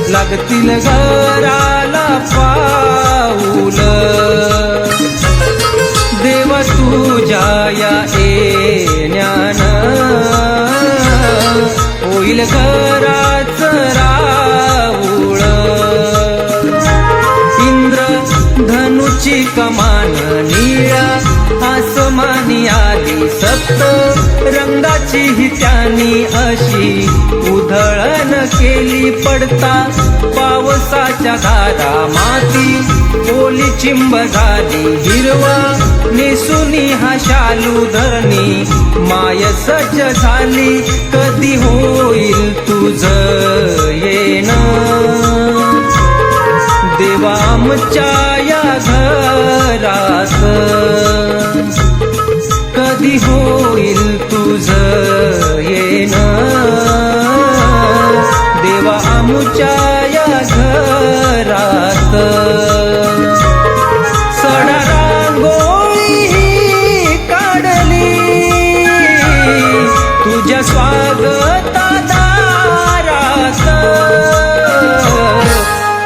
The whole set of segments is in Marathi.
लागतील घराला पाऊल, देव तुझ्या या येण्यानं होईल घराचं राऊळ. इंद्र धनुची कमान निळ्या आसमानी आली, सप्त रंगाची ही त्यानी अशी उधळण केली. पडता पावसाच्या धारा माती ओली चिंब झाली, हिरवा नेसुनी हा शालू धरणी माय सज्ज झाली. कधी होईल तुझं येणं देवा आमच्या या घरात, कधी होईल तुझं येणं देवा आमच्या या घरात. सडा रांगोळी काढली तुझ्या स्वागता दारात,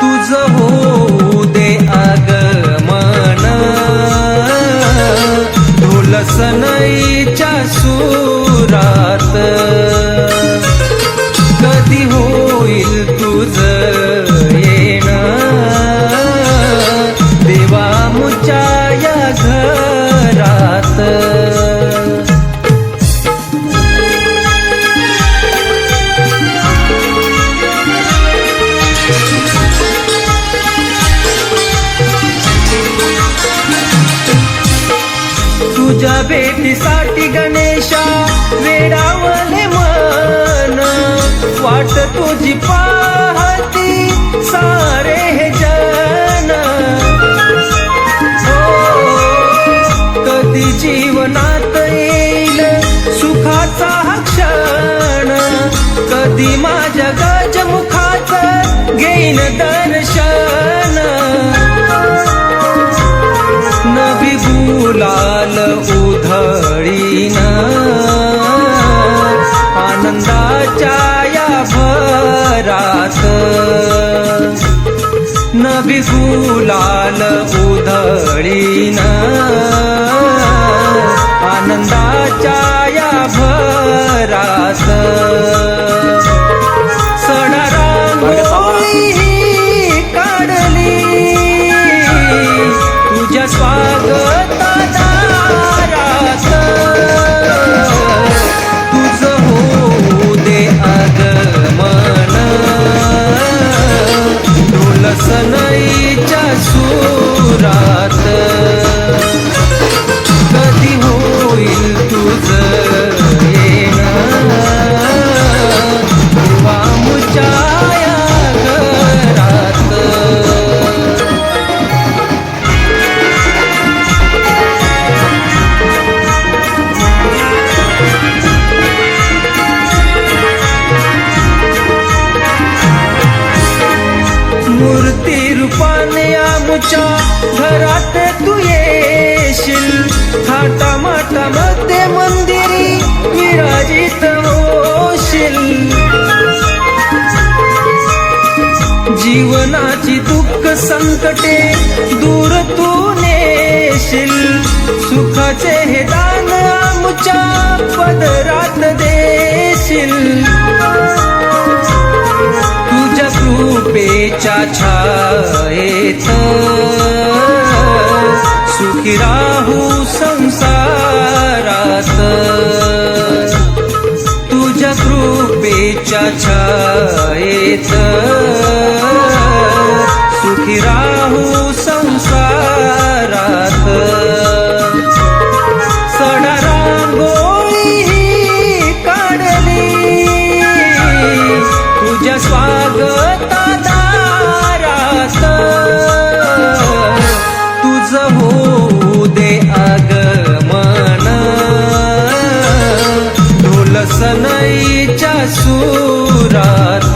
तुझं होऊ दे आगमन ढोल सनईच्या सुरात. कधी होईल तुझं येणं देवा आमच्या या घरात. तुझ्या भेटीसाठी गणेशा वेडावले मन, वाट तुझी पाहती सारे हे जन. कधी जीवनात येईल सुखाचा हा क्षण, कधी माझ्या गजमुखाचं घेईन दर्शन. नवी गुलाल उधळीन आनंदाच्या या भरात, नवी गुलाल उधळीन आनंदाच्या या भरात. सडा रांगोळी काढली तुझ्या स्वागता दारात, तुझं होऊ दे आगमन ढोल सनईच्या सुरात. कधी होईल तुझं येणं देवा आमच्या या घरात. मूर्ती रूपाने आमच्या घरात तू येशील, थाटामाटामध्ये मंदिरी विराजित होशील. जीवनाची दुःख संकटे दूर तू नेशील, सुखाचे हे दान आमच्या पदरात देशील. तुझ्या कृपेच्या छायेत सुखी राहू संसारात, तुझ्या कृपेच्या छायेत सुखी राहू संसारात. सडा रांगोळी काढली सुरात